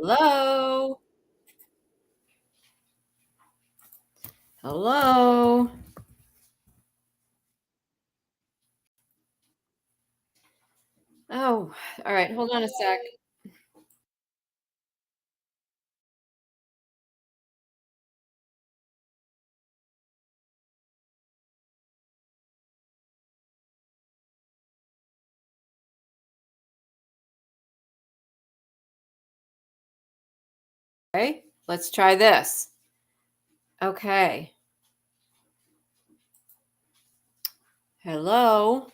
Hello. Hello. Oh, all right. Hold on a sec. Okay, let's try this. Okay. Hello.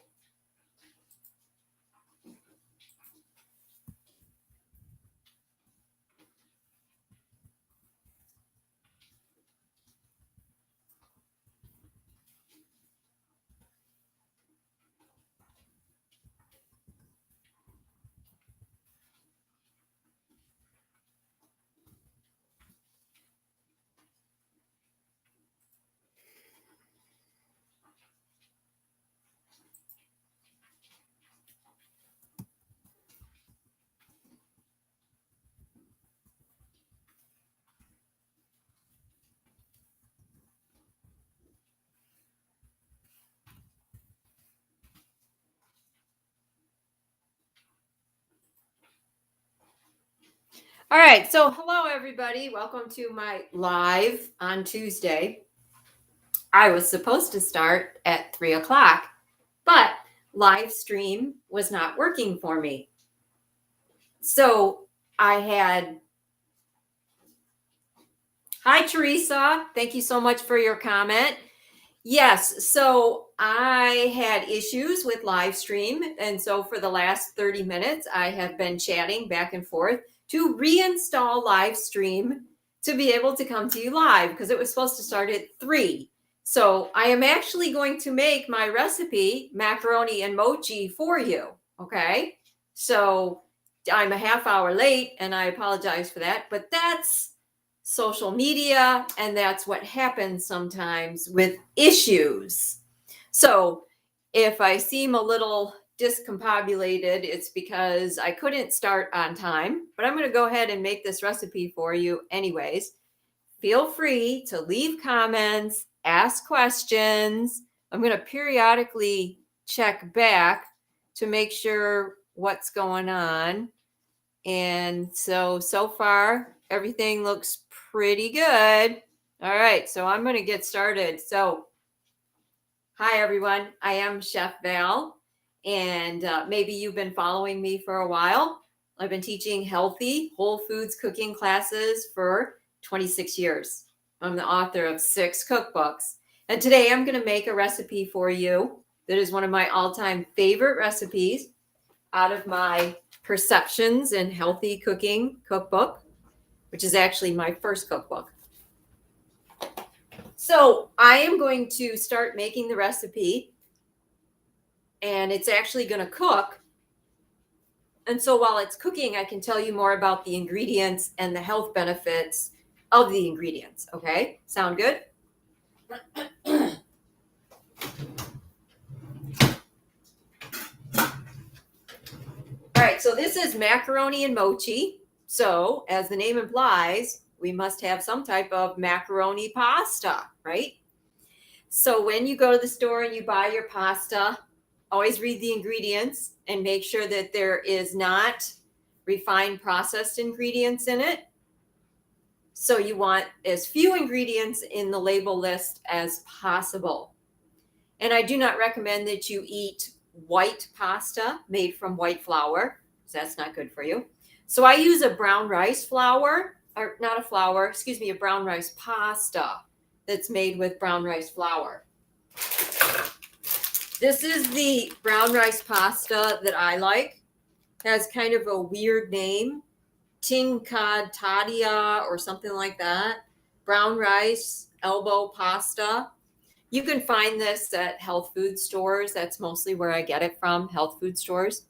All right. So, hello, everybody. Welcome to my live on Tuesday. I was supposed to start at 3 o'clock, but live stream was not working for me. So, I had. Hi, Teresa. Thank you so much for your comment. Yes, so I had issues with live stream. And so for the last 30 minutes, I have been chatting back and forth to reinstall live stream to be able to come to you live because it was supposed to start at 3. So I am actually going to make my recipe, macaroni and mochi, for you. Okay. So I'm a half hour late and I apologize for that, but that's social media, and that's what happens sometimes with issues. So if I seem a little discombobulated, it's because I couldn't start on time, but I'm going to go ahead and make this recipe for you anyways. Feel free to leave comments, ask questions. I'm going to periodically check back to make sure what's going on. And so far, everything looks pretty good. All right, so I'm going to get started. So, hi, everyone. I am Chef Val, and maybe you've been following me for a while. I've been teaching healthy, whole foods cooking classes for 26 years. I'm the author of 6 cookbooks. And today I'm going to make a recipe for you that is one of my all-time favorite recipes out of my Perceptions in Healthy Cooking cookbook, which is actually my first cookbook. So I am going to start making the recipe, and it's actually going to cook. And so while it's cooking, I can tell you more about the ingredients and the health benefits of the ingredients. Okay, sound good? All right, so this is macaroni and mochi. So, as the name implies, we must have some type of macaroni pasta, right? So when you go to the store and you buy your pasta, always read the ingredients and make sure that there is not refined processed ingredients in it. So you want as few ingredients in the label list as possible. And I do not recommend that you eat white pasta made from white flour, because that's not good for you. So I use a brown rice flour, or not a flour, excuse me, a brown rice pasta that's made with brown rice flour. This is the brown rice pasta that I like. It has kind of a weird name, Tincadatia or something like that. Brown rice, elbow pasta. You can find this at health food stores. That's mostly where I get it from, health food stores.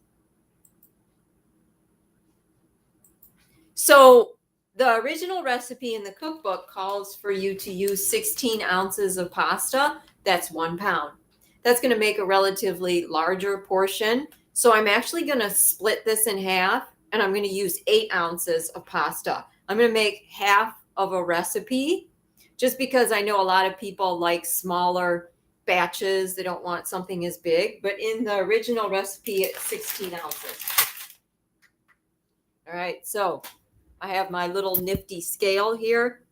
So the original recipe in the cookbook calls for you to use 16 ounces of pasta. That's 1 pound. That's going to make a relatively larger portion. So I'm actually going to split this in half, and I'm going to use 8 ounces of pasta. I'm going to make half of a recipe just because I know a lot of people like smaller batches. They don't want something as big. But in the original recipe, it's 16 ounces. All right, so I have my little nifty scale here,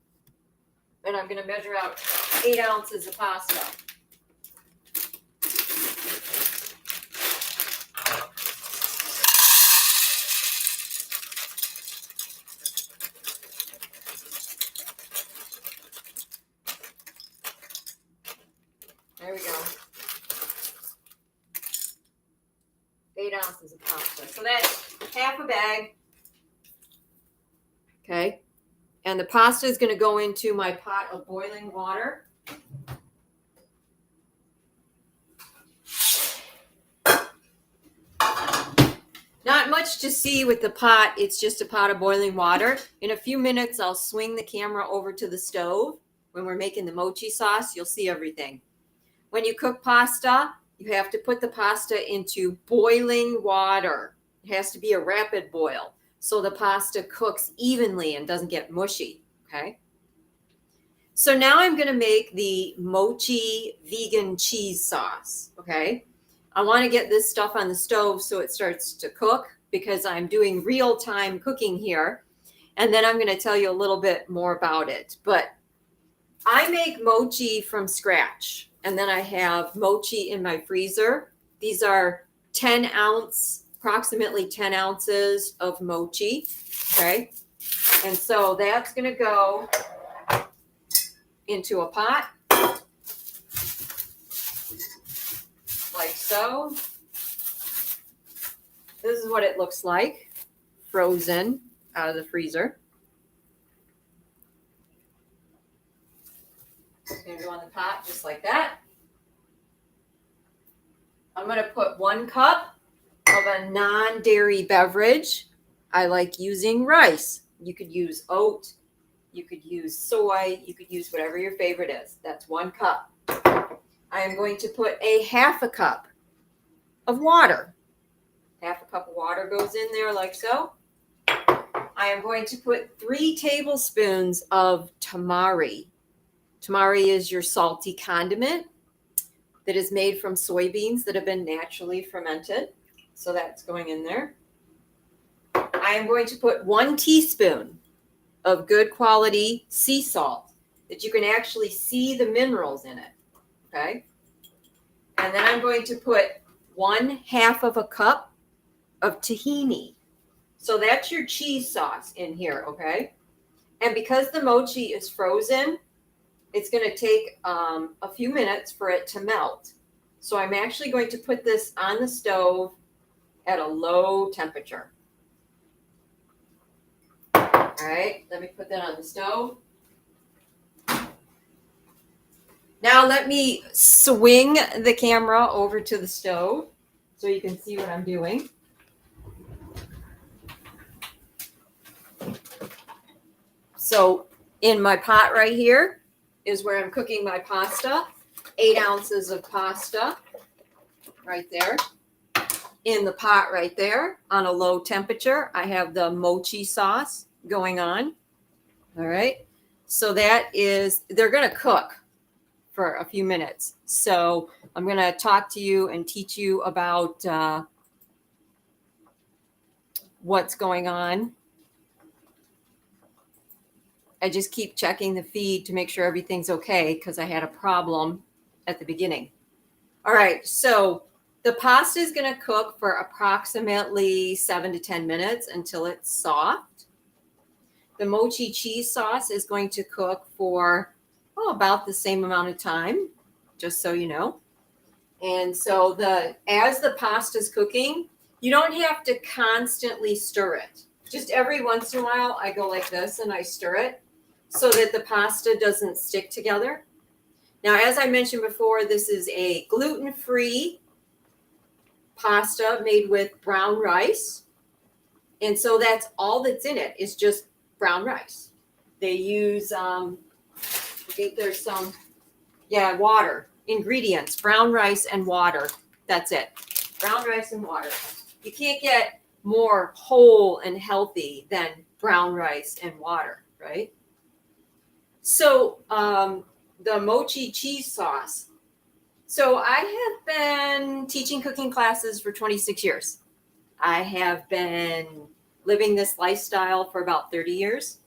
and I'm going to measure out 8 ounces of pasta. There we go. 8 ounces of pasta. So that's half a bag. Okay. And the pasta is going to go into my pot of boiling water. Not much to see with the pot. It's just a pot of boiling water. In a few minutes, I'll swing the camera over to the stove. When we're making the mochi sauce, you'll see everything. When you cook pasta, you have to put the pasta into boiling water. It has to be a rapid boil so the pasta cooks evenly and doesn't get mushy, okay? So now I'm going to make the mochi vegan cheese sauce, okay? I want to get this stuff on the stove so it starts to cook because I'm doing real-time cooking here. And then I'm going to tell you a little bit more about it. But I make mochi from scratch. And then I have mochi in my freezer. These are approximately 10 ounces of mochi, okay? And so that's going to go into a pot, like so. This is what it looks like, frozen out of the freezer. It's going to go on the pot just like that. I'm going to put 1 cup of a non-dairy beverage. I like using rice. You could use oat. You could use soy. You could use whatever your favorite is. That's 1 cup. I am going to put a half a cup of water. Half a cup of water goes in there like so. I am going to put 3 tablespoons of tamari. Tamari is your salty condiment that is made from soybeans that have been naturally fermented. So that's going in there. I am going to put 1 teaspoon of good quality sea salt that you can actually see the minerals in it. Okay. And then I'm going to put 1/2 of a cup of tahini. So that's your cheese sauce in here. Okay. And because the mochi is frozen, it's going to take a few minutes for it to melt. So I'm actually going to put this on the stove at a low temperature. All right, let me put that on the stove. Now let me swing the camera over to the stove so you can see what I'm doing. So in my pot right here is where I'm cooking my pasta. 8 ounces of pasta right there. In the pot right there on a low temperature, I have the mochi sauce going on. All right. So that is, they're going to cook for a few minutes. So I'm going to talk to you and teach you about what's going on. I just keep checking the feed to make sure everything's okay because I had a problem at the beginning. All right, so the pasta is going to cook for approximately 7 to 10 minutes until it's soft. The mochi cheese sauce is going to cook for about the same amount of time, just so you know. And so as the pasta is cooking, you don't have to constantly stir it. Just every once in a while, I go like this and I stir it so that the pasta doesn't stick together. Now, as I mentioned before, this is a gluten-free pasta made with brown rice. And so that's all that's in it is just brown rice. They use, I think there's some, water, ingredients, brown rice and water. That's it. Brown rice and water. You can't get more whole and healthy than brown rice and water, right? So, the mochi cheese sauce. So I have been teaching cooking classes for 26 years. I have been living this lifestyle for about 30 years.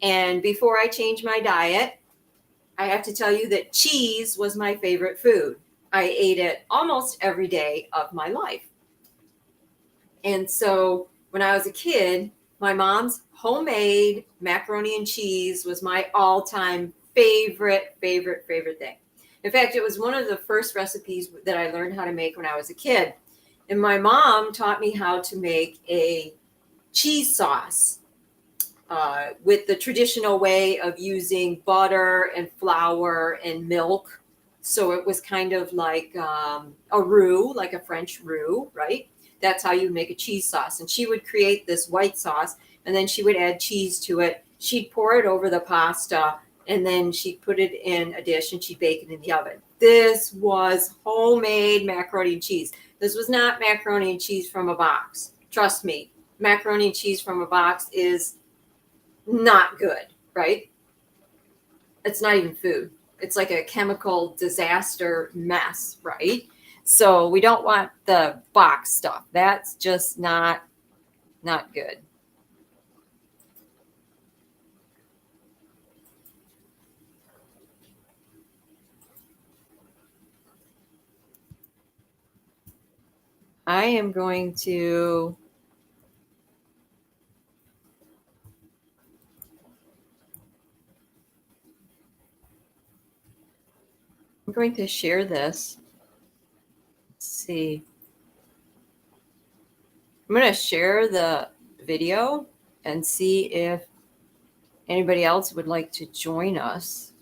And before I changed my diet, I have to tell you that cheese was my favorite food. I ate it almost every day of my life. And so when I was a kid, my mom's homemade macaroni and cheese was my all-time favorite thing. In fact, it was one of the first recipes that I learned how to make when I was a kid. And my mom taught me how to make a cheese sauce with the traditional way of using butter and flour and milk. So it was kind of like a roux, like a French roux, right? That's how you make a cheese sauce. And she would create this white sauce, and then she would add cheese to it. She'd pour it over the pasta, and then she'd put it in a dish and she'd bake it in the oven. This was homemade macaroni and cheese. This was not macaroni and cheese from a box. Trust me, macaroni and cheese from a box is not good, right? It's not even food. It's like a chemical disaster mess, right? So we don't want the box stuff. That's just not good. I am going to share this. Let's see. I'm going to share the video and see if anybody else would like to join us.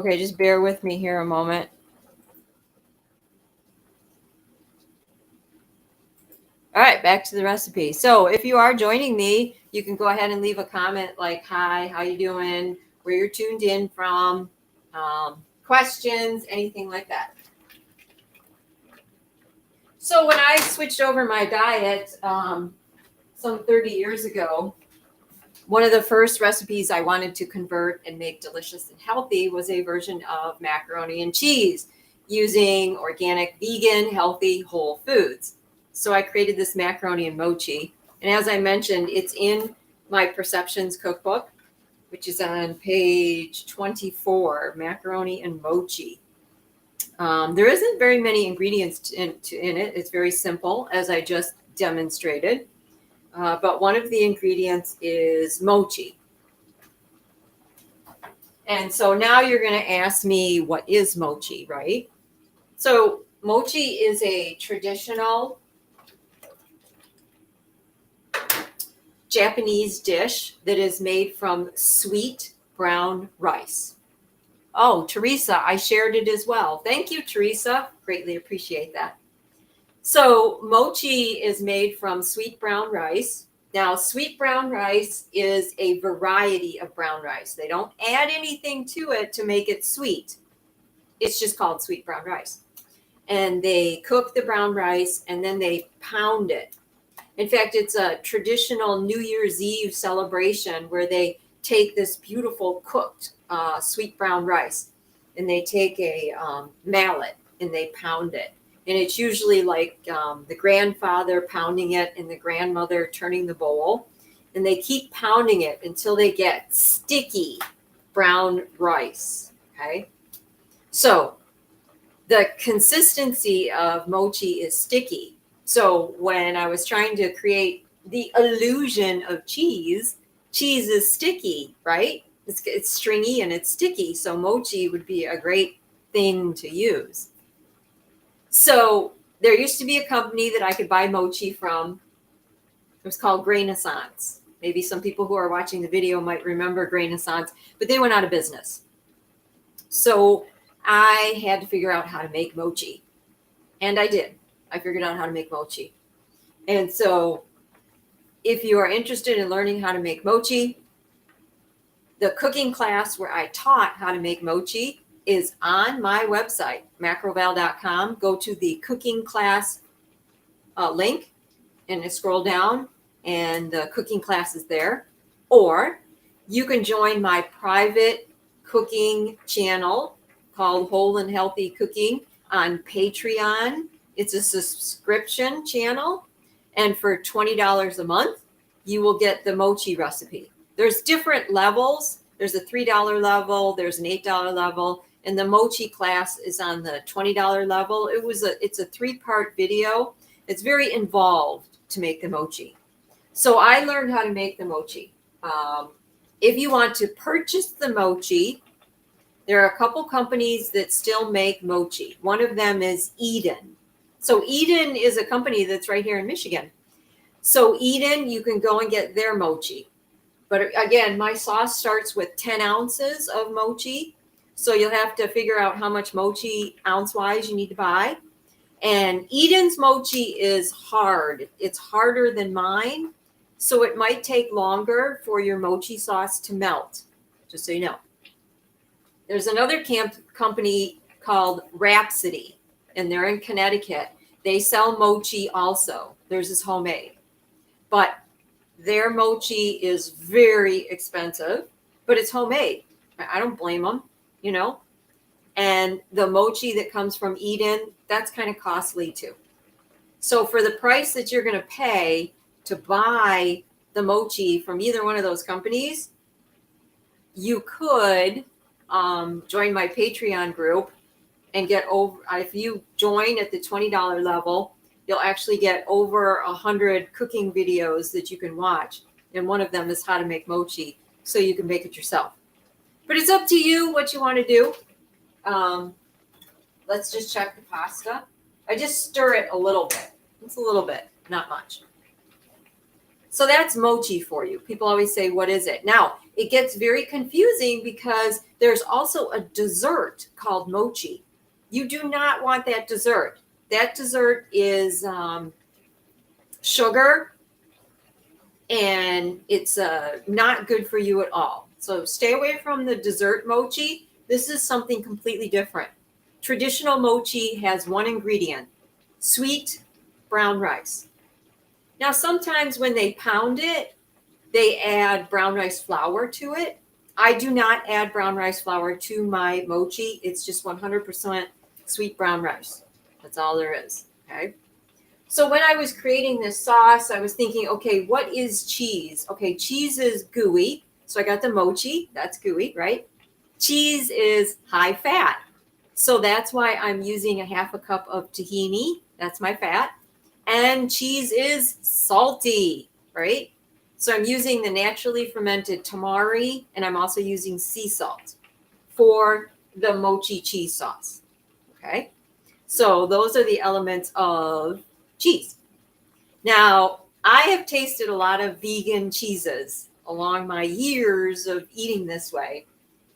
Okay, just bear with me here a moment. All right, back to the recipe. So if you are joining me, you can go ahead and leave a comment like, hi, how you doing, where you're tuned in from, questions, anything like that. So when I switched over my diet some 30 years ago, one of the first recipes I wanted to convert and make delicious and healthy was a version of macaroni and cheese using organic, vegan, healthy, whole foods. So I created this macaroni and mochi. And as I mentioned, it's in my Perceptions cookbook, which is on page 24, macaroni and mochi. There isn't very many ingredients in it. It's very simple, as I just demonstrated. But one of the ingredients is mochi. And so now you're going to ask me, what is mochi, right? So mochi is a traditional Japanese dish that is made from sweet brown rice. Oh, Teresa, I shared it as well. Thank you, Teresa. Greatly appreciate that. So mochi is made from sweet brown rice. Now, sweet brown rice is a variety of brown rice. They don't add anything to it to make it sweet. It's just called sweet brown rice. And they cook the brown rice and then they pound it. In fact, it's a traditional New Year's Eve celebration where they take this beautiful cooked sweet brown rice and they take a mallet and they pound it. And it's usually like the grandfather pounding it and the grandmother turning the bowl. And they keep pounding it until they get sticky brown rice. Okay. So the consistency of mochi is sticky. So when I was trying to create the illusion of cheese, cheese is sticky, right? It's stringy and it's sticky. So mochi would be a great thing to use. So there used to be a company that I could buy mochi from. It was called Grainaissance. Maybe some people who are watching the video might remember Grainaissance, but they went out of business. So I had to figure out how to make mochi. And I did. I figured out how to make mochi. And so if you are interested in learning how to make mochi, the cooking class where I taught how to make mochi is on my website, macroval.com. Go to the cooking class link and scroll down and the cooking class is there. Or you can join my private cooking channel called Whole and Healthy Cooking on Patreon. It's a subscription channel. And for $20 a month, you will get the mochi recipe. There's different levels. There's a $3 level. There's an $8 level. And the mochi class is on the $20 level. It's a 3-part video. It's very involved to make the mochi. So I learned how to make the mochi. If you want to purchase the mochi, there are a couple companies that still make mochi. One of them is Eden. So Eden is a company that's right here in Michigan. So Eden, you can go and get their mochi. But again, my sauce starts with 10 ounces of mochi. So you'll have to figure out how much mochi ounce-wise you need to buy. And Eden's mochi is hard. It's harder than mine. So it might take longer for your mochi sauce to melt, just so you know. There's another company called Rhapsody, and they're in Connecticut. They sell mochi also. Theirs is homemade. But their mochi is very expensive, but it's homemade. I don't blame them, you know. And the mochi that comes from Eden, that's kind of costly too. So for the price that you're going to pay to buy the mochi from either one of those companies, you could join my Patreon group and get over. If you join at the $20 level, you'll actually get over 100 cooking videos that you can watch. And one of them is how to make mochi, so you can make it yourself. But it's up to you what you want to do. Let's just check the pasta. I just stir it a little bit. It's a little bit, not much. So that's mochi for you. People always say, what is it? Now, it gets very confusing because there's also a dessert called mochi. You do not want that dessert. That dessert is sugar, and it's not good for you at all. So stay away from the dessert mochi. This is something completely different. Traditional mochi has one ingredient, sweet brown rice. Now, sometimes when they pound it, they add brown rice flour to it. I do not add brown rice flour to my mochi. It's just 100% sweet brown rice. That's all there is, okay? So when I was creating this sauce, I was thinking, okay, what is cheese? Okay, cheese is gooey. So I got the mochi. That's gooey, right? Cheese is high fat. So that's why I'm using a half a cup of tahini. That's my fat. And cheese is salty, right? So I'm using the naturally fermented tamari, and I'm also using sea salt for the mochi cheese sauce, okay? So those are the elements of cheese. Now, I have tasted a lot of vegan cheeses along my years of eating this way.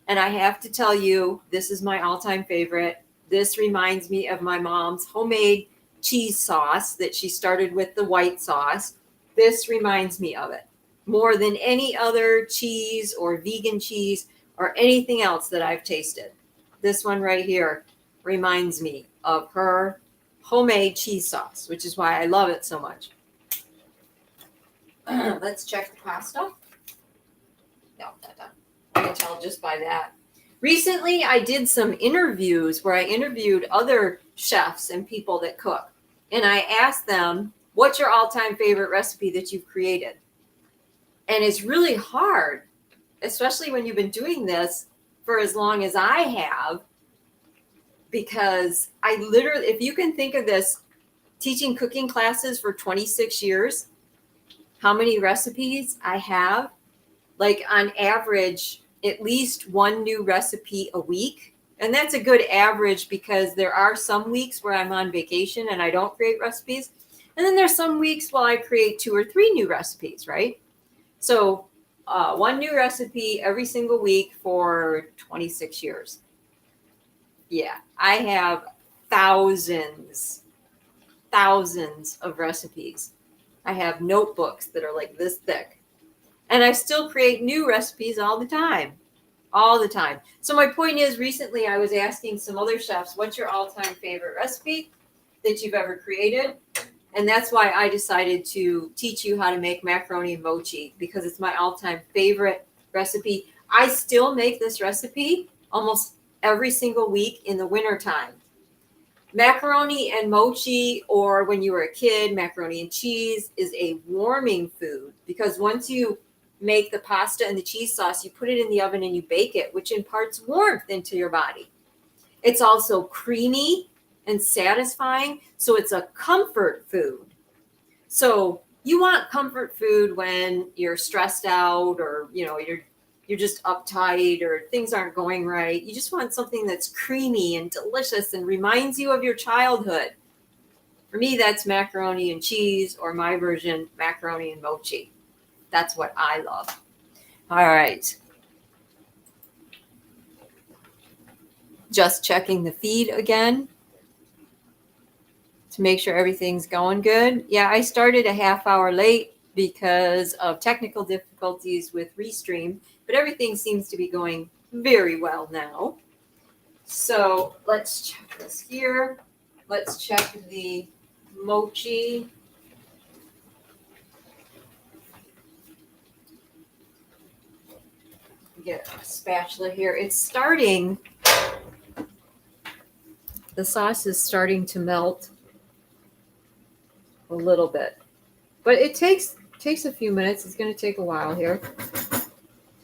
And I have to tell you, this is my all-time favorite. This reminds me of my mom's homemade cheese sauce that she started with the white sauce. This reminds me of it more than any other cheese or vegan cheese or anything else that I've tasted. This one right here reminds me of her homemade cheese sauce, which is why I love it so much. Let's check the pasta. No, not done. I can tell just by that. Recently, I did some interviews where I interviewed other chefs and people that cook. And I asked them, what's your all-time favorite recipe that you've created? And it's really hard, especially when you've been doing this for as long as I have, because I literally, if you can think of this, teaching cooking classes for 26 years, how many recipes I have, like on average, at least one new recipe a week. And that's a good average because there are some weeks where I'm on vacation and I don't create recipes. And then there's some weeks where I create 2 or 3 new recipes, right? So one new recipe every single week for 26 years. Yeah, I have thousands of recipes. I have notebooks that are like this thick. And I still create new recipes all the time. So my point is, recently I was asking some other chefs, what's your all-time favorite recipe that you've ever created? And that's why I decided to teach you how to make macaroni and mochi, because it's my all-time favorite recipe. I still make this recipe almost every single week in the wintertime. Macaroni and mochi, or when you were a kid, macaroni and cheese, is a warming food, because once you make the pasta and the cheese sauce, you put it in the oven and you bake it, which imparts warmth into your body. It's also creamy and satisfying, so it's a comfort food. So you want comfort food when you're stressed out, or you're just uptight, or things aren't going right. You just want something that's creamy and delicious and reminds you of your childhood. For me, that's macaroni and cheese, or my version, macaroni and mochi. That's what I love. All right. Just checking the feed again to make sure everything's going good. Yeah, I started a half hour late because of technical difficulties with Restream, but everything seems to be going very well now. So let's check this here. Let's check the mochi. Get a spatula here. It's starting, the sauce is starting to melt a little bit, but it takes a few minutes. It's going to take a while here.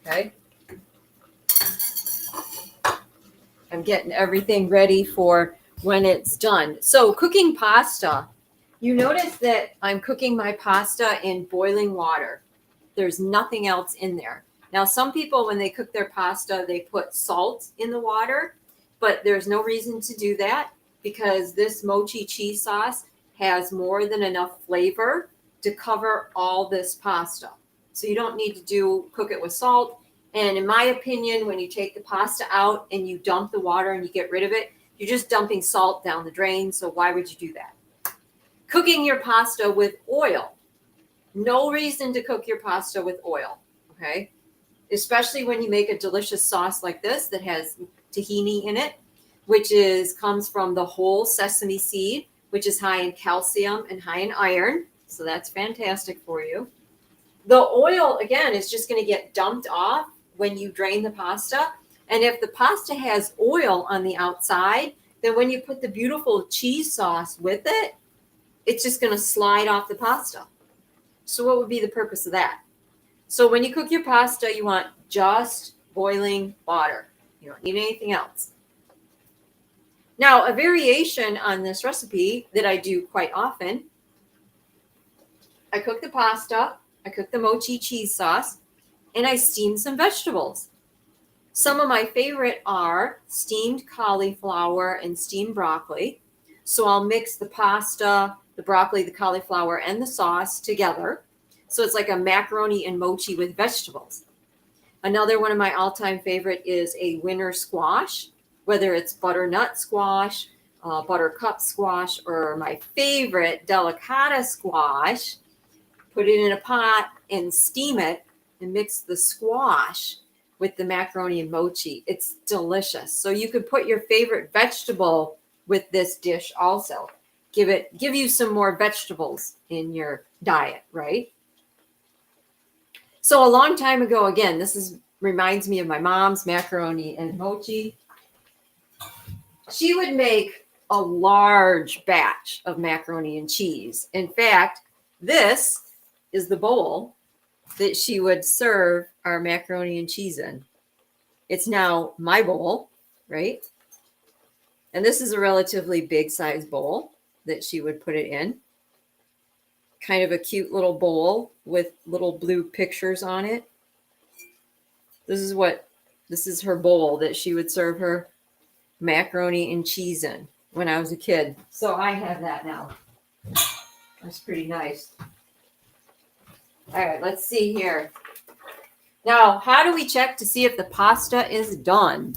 Okay. I'm getting everything ready for when it's done. So cooking pasta, you notice that I'm cooking my pasta in boiling water. There's nothing else in there. Now, some people, when they cook their pasta, they put salt in the water, but there's no reason to do that, because this mochi cheese sauce has more than enough flavor to cover all this pasta. So you don't need to cook it with salt. And in my opinion, when you take the pasta out and you dump the water and you get rid of it, you're just dumping salt down the drain. So why would you do that? Cooking your pasta with oil. No reason to cook your pasta with oil, okay? Especially when you make a delicious sauce like this that has tahini in it, which comes from the whole sesame seed, which is high in calcium and high in iron. So that's fantastic for you. The oil, again, is just going to get dumped off when you drain the pasta. And if the pasta has oil on the outside, then when you put the beautiful cheese sauce with it, it's just going to slide off the pasta. So what would be the purpose of that? So when you cook your pasta, you want just boiling water. You don't need anything else. Now, a variation on this recipe that I do quite often, I cook the pasta, I cook the mochi cheese sauce, and I steam some vegetables. Some of my favorite are steamed cauliflower and steamed broccoli. So I'll mix the pasta, the broccoli, the cauliflower, and the sauce together. So it's like a macaroni and mochi with vegetables. Another one of my all-time favorite is a winter squash, whether it's butternut squash, buttercup squash, or my favorite delicata squash, put it in a pot and steam it and mix the squash with the macaroni and mochi. It's delicious. So you could put your favorite vegetable with this dish also. Give you some more vegetables in your diet, right? So a long time ago, again, reminds me of my mom's macaroni and mochi. She would make a large batch of macaroni and cheese. In fact, this is the bowl that she would serve our macaroni and cheese in. It's now my bowl, right? And this is a relatively big size bowl that she would put it in. Kind of a cute little bowl with little blue pictures on it. This is her bowl that she would serve her macaroni and cheese in when I was a kid. So I have that now. That's pretty nice. All right, let's see here. Now, how do we check to see if the pasta is done?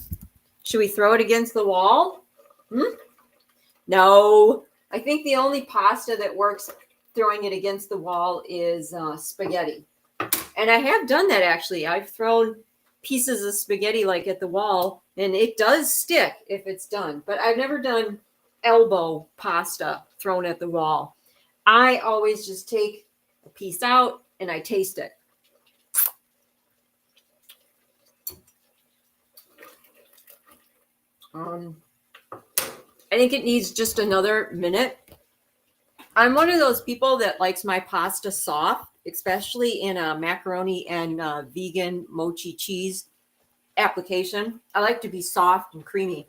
Should we throw it against the wall? No. I think the only pasta that works throwing it against the wall is spaghetti. And I have done that, actually. I've thrown pieces of spaghetti like at the wall, and it does stick if it's done. But I've never done elbow pasta thrown at the wall. I always just take a piece out and I taste it. I think it needs just another minute. I'm one of those people that likes my pasta soft, especially in a macaroni and vegan mochi cheese application. I like to be soft and creamy.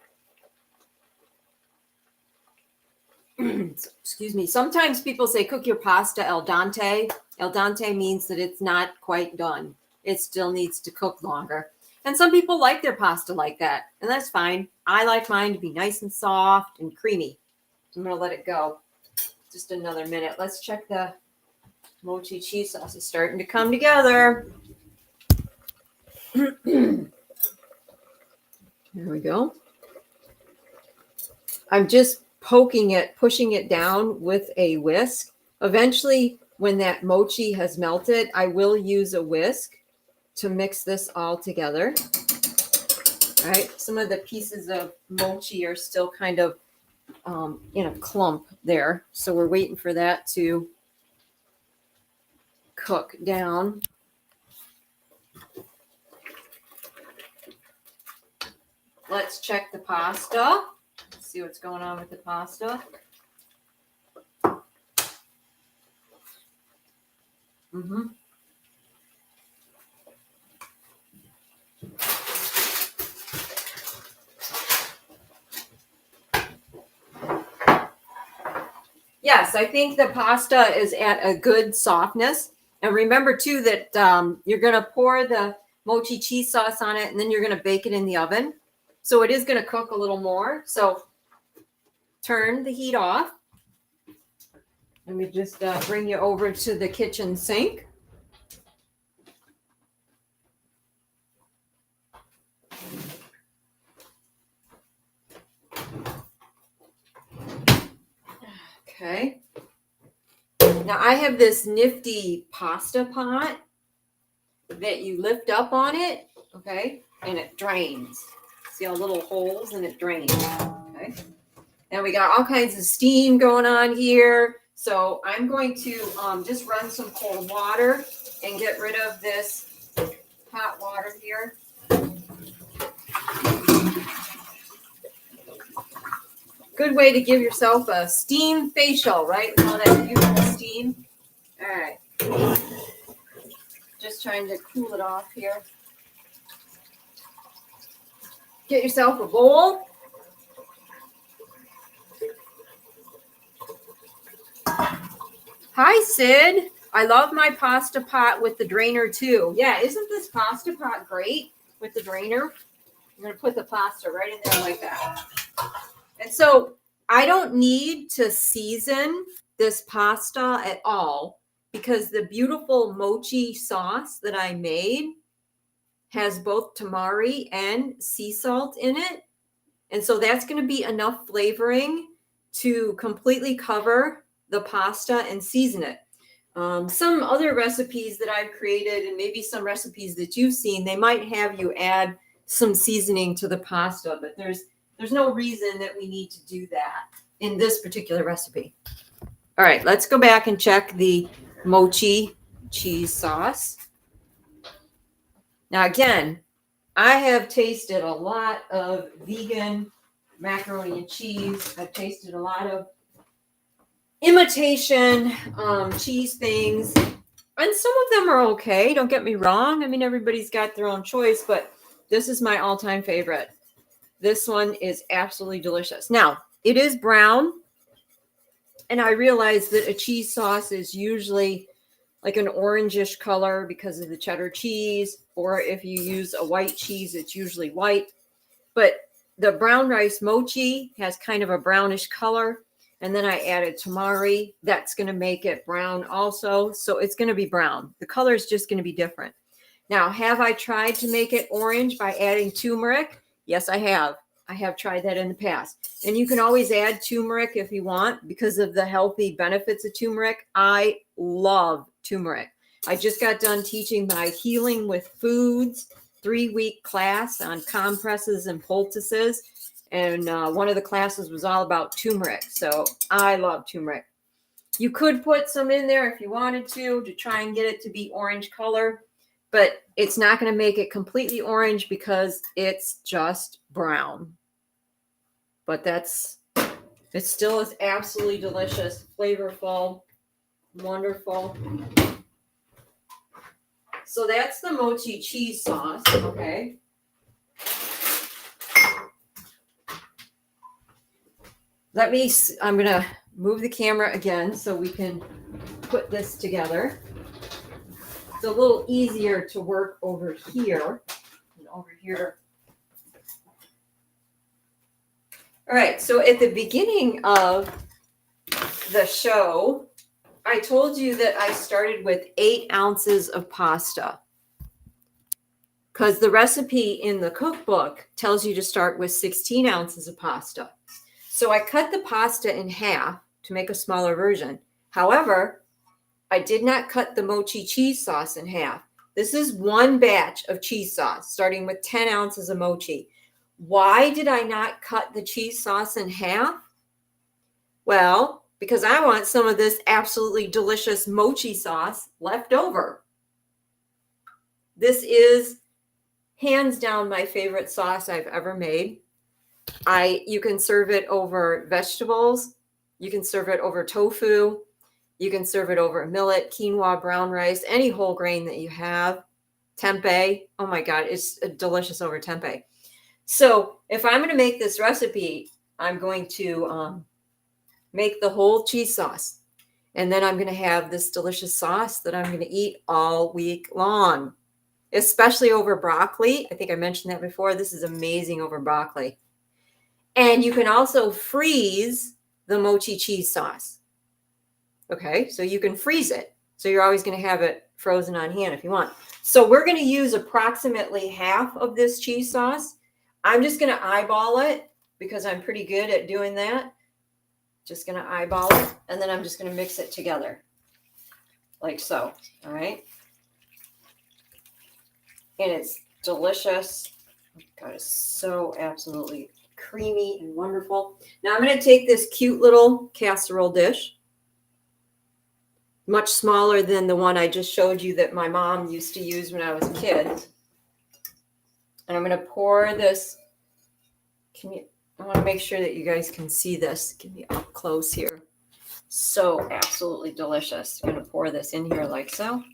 Excuse me. Sometimes people say cook your pasta al dente. Al dente means that it's not quite done. It still needs to cook longer. And some people like their pasta like that, and that's fine. I like mine to be nice and soft and creamy. I'm going to let it go. Just another minute. Let's check the mochi cheese sauce. Is starting to come together. There we go. I'm just poking it, pushing it down with a whisk. Eventually, when that mochi has melted, I will use a whisk to mix this all together. All right, some of the pieces of mochi are still kind of in a clump there. So we're waiting for that to cook down. Let's check the pasta. See what's going on with the pasta. Yes, I think the pasta is at a good softness. And remember, too, that you're going to pour the mochi cheese sauce on it, and then you're going to bake it in the oven. So it is going to cook a little more. So turn the heat off. Let me just bring you over to the kitchen sink. Okay. Now I have this nifty pasta pot that you lift up on it, okay, and it drains. See all little holes, and it drains, okay. Now we got all kinds of steam going on here. So I'm going to just run some cold water and get rid of this hot water here. Good way to give yourself a steam facial, right? All that beautiful steam. All right. Just trying to cool it off here. Get yourself a bowl. Hi, Sid. I love my pasta pot with the drainer too. Yeah, isn't this pasta pot great with the drainer? I'm going to put the pasta right in there like that. And so I don't need to season this pasta at all because the beautiful mochi sauce that I made has both tamari and sea salt in it. And so that's going to be enough flavoring to completely cover the pasta and season it. Some other recipes that I've created, and maybe some recipes that you've seen, they might have you add some seasoning to the pasta, but there's no reason that we need to do that in this particular recipe. All right, let's go back and check the mochi cheese sauce. Now, again, I have tasted a lot of vegan macaroni and cheese. I've tasted a lot of imitation cheese things, and some of them are okay. Don't get me wrong. I mean, everybody's got their own choice, but this is my all-time favorite. This one is absolutely delicious. Now, it is brown, and I realize that a cheese sauce is usually like an orangish color because of the cheddar cheese, or if you use a white cheese, it's usually white. But the brown rice mochi has kind of a brownish color. And then I added tamari. That's going to make it brown also. So it's going to be brown. The color is just going to be different. Now, have I tried to make it orange by adding turmeric? Yes, I have. I have tried that in the past. And you can always add turmeric if you want because of the healthy benefits of turmeric. I love turmeric. I just got done teaching my Healing with Foods 3-week class on compresses and poultices. And one of the classes was all about turmeric. So I love turmeric. You could put some in there if you wanted to try and get it to be orange color. But it's not going to make it completely orange because it's just brown. But it still is absolutely delicious, flavorful, wonderful. So that's the mochi cheese sauce, okay? I'm going to move the camera again so we can put this together. It's a little easier to work over here than over here. All right, so at the beginning of the show, I told you that I started with 8 ounces of pasta because the recipe in the cookbook tells you to start with 16 ounces of pasta. So I cut the pasta in half to make a smaller version. However, I did not cut the mochi cheese sauce in half. This is one batch of cheese sauce, starting with 10 ounces of mochi. Why did I not cut the cheese sauce in half? Well, because I want some of this absolutely delicious mochi sauce left over. This is hands down my favorite sauce I've ever made. You can serve it over vegetables. You can serve it over tofu. You can serve it over millet, quinoa, brown rice, any whole grain that you have. Tempeh. Oh my God, it's delicious over tempeh. So if I'm going to make this recipe, I'm going to make the whole cheese sauce. And then I'm going to have this delicious sauce that I'm going to eat all week long, especially over broccoli. I think I mentioned that before. This is amazing over broccoli. And you can also freeze the mochi cheese sauce. Okay, so you can freeze it. So you're always going to have it frozen on hand if you want. So we're going to use approximately half of this cheese sauce. I'm just going to eyeball it because I'm pretty good at doing that. Just going to eyeball it, and then I'm just going to mix it together like so. All right. And it's delicious. God, it's so absolutely creamy and wonderful. Now I'm going to take this cute little casserole dish, much smaller than the one I just showed you that my mom used to use when I was a kid. And I'm going to pour this. I want to make sure that you guys can see this. Get me up close here. So absolutely delicious. I'm going to pour this in here like so.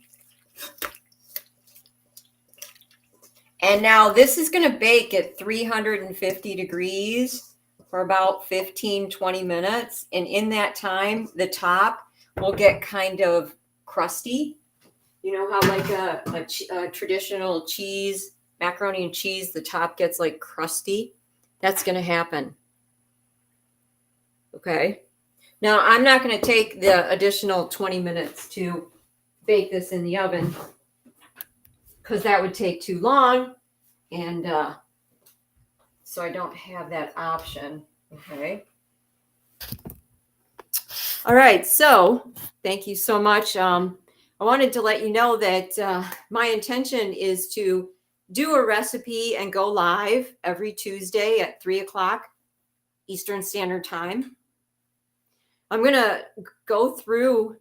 And now this is going to bake at 350 degrees for about 15-20 minutes. And in that time, the top will get kind of crusty. You know how like a traditional cheese, macaroni and cheese, the top gets like crusty? That's going to happen. Okay. Now, I'm not going to take the additional 20 minutes to bake this in the oven because that would take too long. And so I don't have that option. Okay. All right. So thank you so much. I wanted to let you know that my intention is to do a recipe and go live every Tuesday at 3 o'clock Eastern Standard Time. I'm going to go through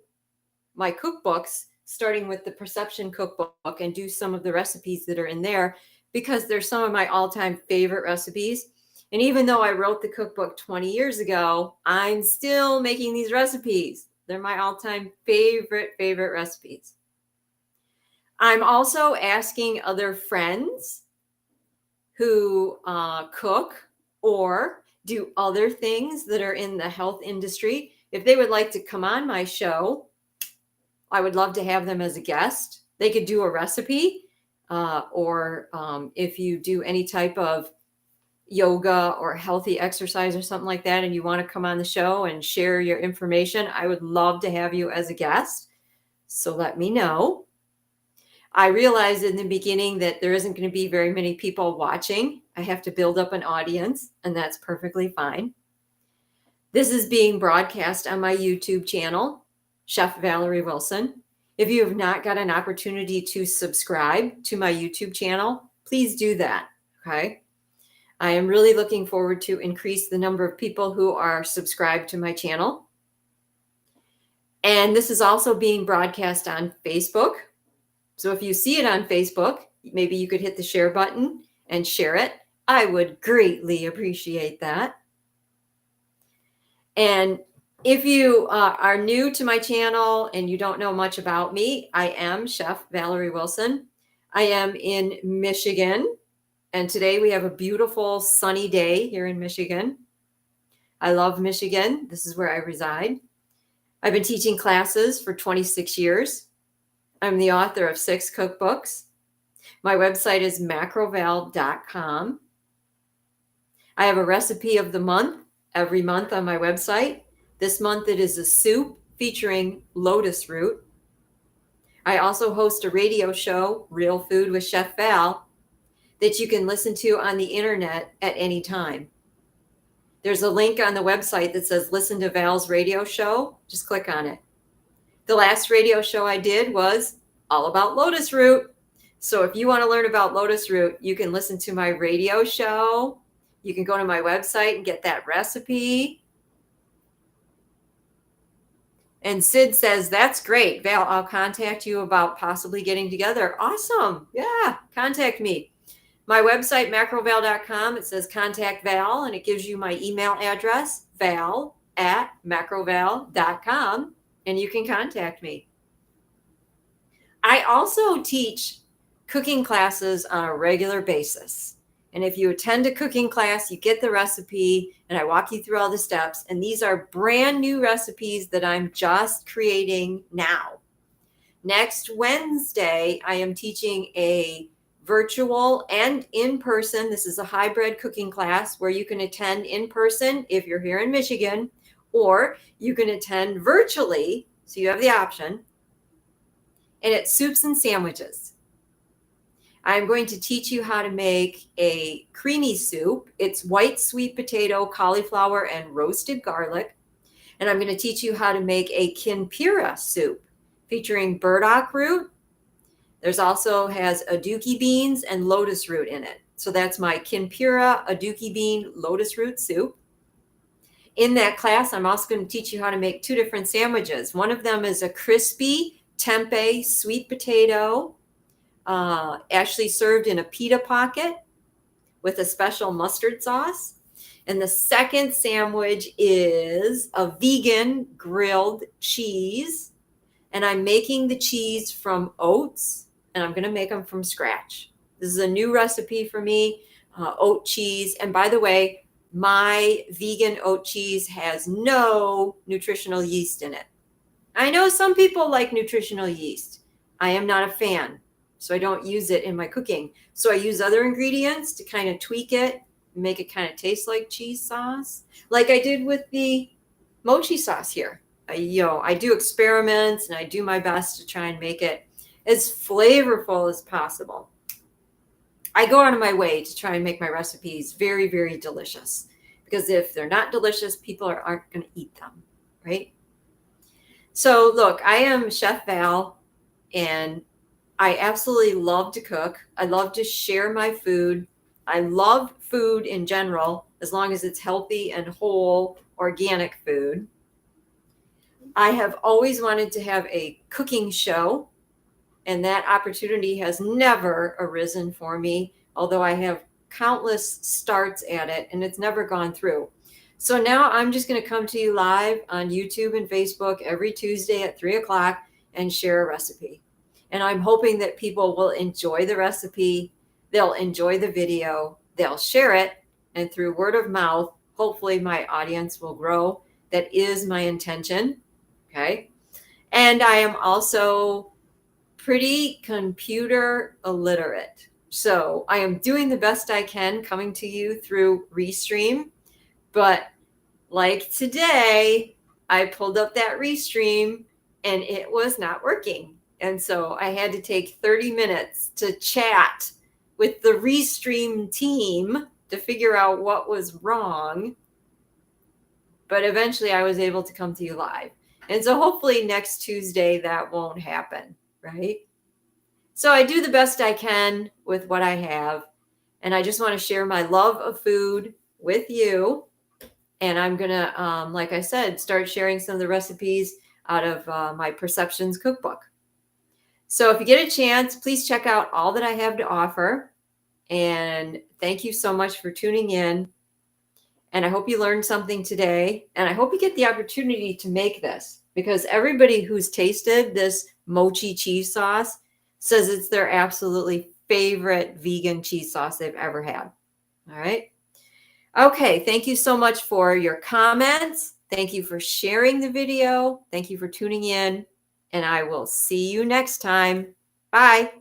my cookbooks, starting with the Perception Cookbook, and do some of the recipes that are in there because they're some of my all-time favorite recipes. And even though I wrote the cookbook 20 years ago, I'm still making these recipes. They're my all-time favorite recipes. I'm also asking other friends who cook or do other things that are in the health industry if they would like to come on my show. I would love to have them as a guest. They could do a recipe, or if you do any type of yoga or healthy exercise or something like that, and you want to come on the show and share your information, I would love to have you as a guest. So let me know. I realized in the beginning that there isn't going to be very many people watching. I have to build up an audience, and that's perfectly fine. This is being broadcast on my YouTube channel, Chef Valerie Wilson. If you have not got an opportunity to subscribe to my YouTube channel, please do that. Okay. I am really looking forward to increase the number of people who are subscribed to my channel. And this is also being broadcast on Facebook. So if you see it on Facebook, maybe you could hit the share button and share it. I would greatly appreciate that. And if you are new to my channel and you don't know much about me, I am Chef Valerie Wilson. I am in Michigan, and today we have a beautiful sunny day here in Michigan. I love Michigan. This is where I reside. I've been teaching classes for 26 years. I'm the author of 6 cookbooks. My website is macroval.com. I have a recipe of the month every month on my website. This month it is a soup featuring lotus root. I also host a radio show, Real Food with Chef Val, that you can listen to on the internet at any time. There's a link on the website that says listen to Val's radio show. Just click on it. The last radio show I did was all about lotus root. So if you want to learn about lotus root, you can listen to my radio show. You can go to my website and get that recipe. And Sid says, that's great. Val, I'll contact you about possibly getting together. Awesome. Yeah, contact me. My website, macroval.com, it says contact Val, and it gives you my email address, val@macroval.com, and you can contact me. I also teach cooking classes on a regular basis. And if you attend a cooking class, you get the recipe, and I walk you through all the steps. And these are brand new recipes that I'm just creating now. Next Wednesday, I am teaching a virtual and in-person. This is a hybrid cooking class where you can attend in person if you're here in Michigan, or you can attend virtually. So you have the option. And it's soups and sandwiches. I'm going to teach you how to make a creamy soup. It's white sweet potato, cauliflower, and roasted garlic. And I'm going to teach you how to make a kinpira soup featuring burdock root. There's also has aduki beans and lotus root in it. So that's my kinpira aduki bean lotus root soup. In that class, I'm also going to teach you how to make 2 different sandwiches. One of them is a crispy tempeh sweet potato, actually served in a pita pocket with a special mustard sauce. And the second sandwich is a vegan grilled cheese. And I'm making the cheese from oats, and I'm going to make them from scratch. This is a new recipe for me, oat cheese. And by the way, my vegan oat cheese has no nutritional yeast in it. I know some people like nutritional yeast. I am not a fan, so I don't use it in my cooking. So I use other ingredients to kind of tweak it, make it kind of taste like cheese sauce, like I did with the mochi sauce here. I do experiments, and I do my best to try and make it as flavorful as possible. I go out of my way to try and make my recipes very, very delicious, because if they're not delicious, people aren't going to eat them, right? So look, I am Chef Val, and I absolutely love to cook. I love to share my food. I love food in general, as long as it's healthy and whole, organic food. I have always wanted to have a cooking show, and that opportunity has never arisen for me, although I have countless starts at it, and it's never gone through. So now I'm just going to come to you live on YouTube and Facebook every Tuesday at 3 o'clock and share a recipe. And I'm hoping that people will enjoy the recipe, they'll enjoy the video, they'll share it, and through word of mouth, hopefully my audience will grow. That is my intention. Okay. And I am also pretty computer illiterate. So I am doing the best I can coming to you through Restream. But like today, I pulled up that Restream and it was not working. And so I had to take 30 minutes to chat with the Restream team to figure out what was wrong. But eventually I was able to come to you live. And so hopefully next Tuesday that won't happen, right? So I do the best I can with what I have. And I just want to share my love of food with you. And I'm going to, like I said, start sharing some of the recipes out of my Perceptions cookbook. So if you get a chance, please check out all that I have to offer. And thank you so much for tuning in. And I hope you learned something today. And I hope you get the opportunity to make this, because everybody who's tasted this mochi cheese sauce says it's their absolutely favorite vegan cheese sauce they've ever had. All right. Okay. Thank you so much for your comments. Thank you for sharing the video. Thank you for tuning in. And I will see you next time. Bye.